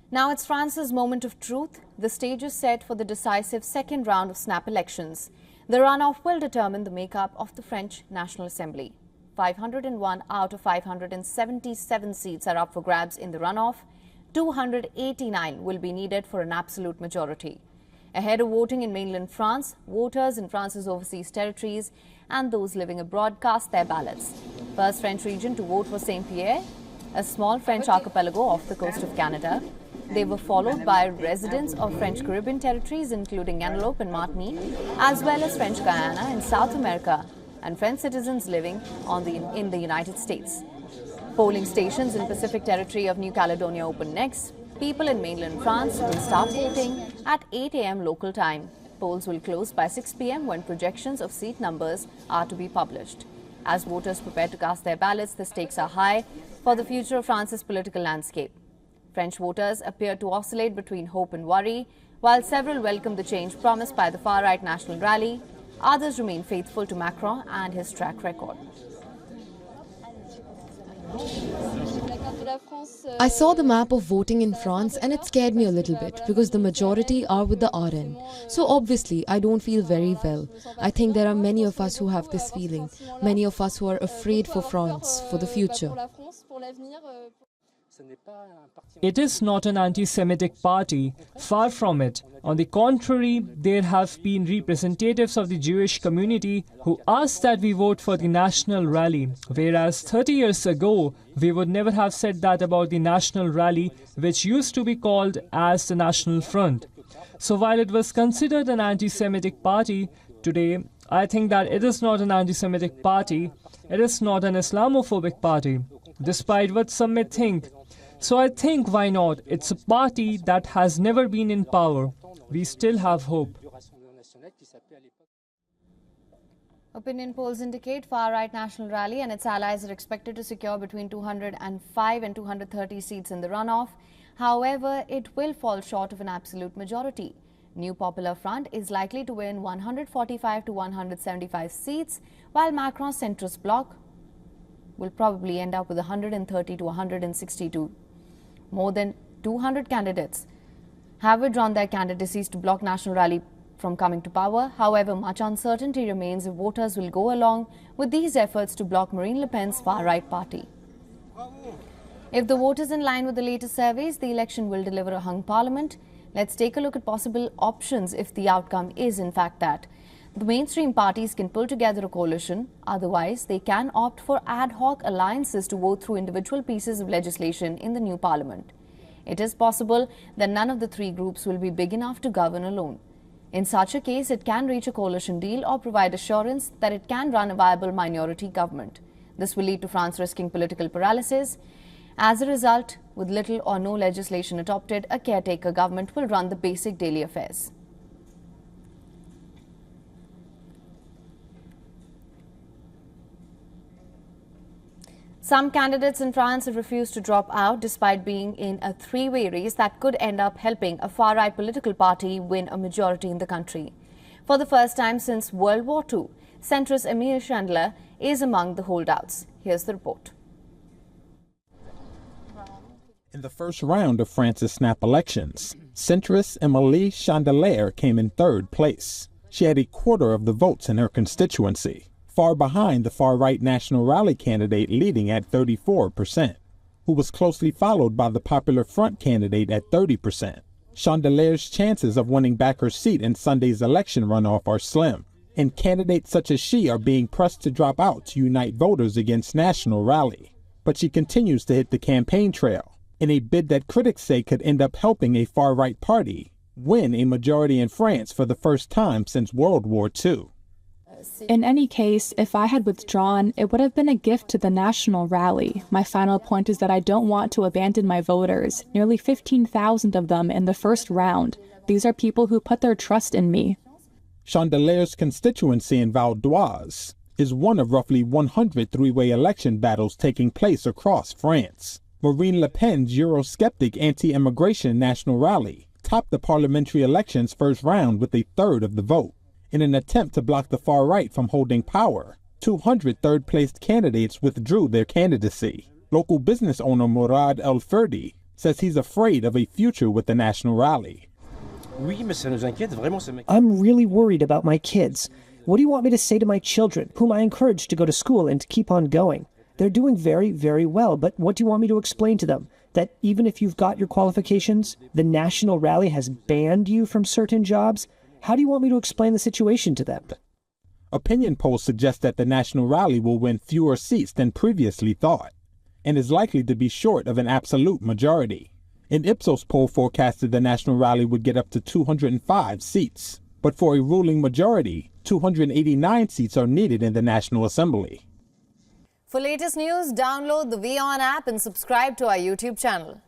Now it's France's moment of truth. The stage is set for the decisive second round of snap elections. The runoff will determine the makeup of the French National Assembly. 501 out of 577 seats are up for grabs in the runoff. 289 will be needed for an absolute majority. Ahead of voting in mainland France, voters in France's overseas territories and those living abroad cast their ballots. First French region to vote was Saint-Pierre, a small French archipelago off the coast of Canada. They were followed by residents of French Caribbean territories, including Guadeloupe and Martinique, as well as French Guyana in South America, and French citizens living in the United States. Polling stations in Pacific territory of New Caledonia open next. People in mainland France will start voting at 8 a.m. local time. Polls will close by 6 p.m. when projections of seat numbers are to be published. As voters prepare to cast their ballots, the stakes are high for the future of France's political landscape. French voters appear to oscillate between hope and worry. While several welcome the change promised by the far-right national rally, others remain faithful to Macron and his track record. I saw the map of voting in France and it scared me a little bit because the majority are with the RN. So obviously I don't feel very well. I think there are many of us who have this feeling, many of us who are afraid for France, for the future. It is not an anti-Semitic party, far from it. On the contrary, there have been representatives of the Jewish community who asked that we vote for the National Rally, whereas 30 years ago, we would never have said that about the National Rally, which used to be called as the National Front. So while it was considered an anti-Semitic party, today I think that it is not an anti-Semitic party, it is not an Islamophobic party, despite what some may think. So I think, why not? It's a party that has never been in power. We still have hope. Opinion polls indicate far-right National Rally and its allies are expected to secure between 205 and 230 seats in the runoff. However, it will fall short of an absolute majority. New Popular Front is likely to win 145 to 175 seats, while Macron's centrist bloc will probably end up with 130 to 162. More than 200 candidates have withdrawn their candidacies to block National Rally from coming to power. However, much uncertainty remains if voters will go along with these efforts to block Marine Le Pen's far-right party. If the vote is in line with the latest surveys, the election will deliver a hung parliament. Let's take a look at possible options if the outcome is in fact that. The mainstream parties can pull together a coalition. Otherwise, they can opt for ad hoc alliances to vote through individual pieces of legislation in the new parliament. It is possible that none of the three groups will be big enough to govern alone. In such a case, it can reach a coalition deal or provide assurance that it can run a viable minority government. This will lead to France risking political paralysis. As a result, with little or no legislation adopted, a caretaker government will run the basic daily affairs. Some candidates in France have refused to drop out despite being in a three-way race that could end up helping a far-right political party win a majority in the country. For the first time since World War II, centrist Emmanuel Chandler is among the holdouts. Here's the report. In the first round of France's snap elections, centrist Emmanuel Chandler came in third place. She had a quarter of the votes in her constituency, far behind the far-right National Rally candidate leading at 34%, who was closely followed by the Popular Front candidate at 30%. Chandler's chances of winning back her seat in Sunday's election runoff are slim, and candidates such as she are being pressed to drop out to unite voters against National Rally. But she continues to hit the campaign trail in a bid that critics say could end up helping a far-right party win a majority in France for the first time since World War II. In any case, if I had withdrawn, it would have been a gift to the National Rally. My final point is that I don't want to abandon my voters, nearly 15,000 of them in the first round. These are people who put their trust in me. Chandler's constituency in Val d'Oise is one of roughly 100 three-way election battles taking place across France. Marine Le Pen's Eurosceptic anti-immigration National Rally topped the parliamentary election's first round with a third of the vote. In an attempt to block the far right from holding power, 200 third-placed candidates withdrew their candidacy. Local business owner Mourad El Ferdi says he's afraid of a future with the National Rally. I'm really worried about my kids. What do you want me to say to my children, whom I encourage to go to school and to keep on going? They're doing very, very well, but what do you want me to explain to them? That even if you've got your qualifications, the National Rally has banned you from certain jobs? How do you want me to explain the situation to them? Opinion polls suggest that the National Rally will win fewer seats than previously thought, and is likely to be short of an absolute majority. An Ipsos poll forecasted the National Rally would get up to 205 seats, but for a ruling majority, 289 seats are needed in the National Assembly. For latest news, download the WION app and subscribe to our YouTube channel.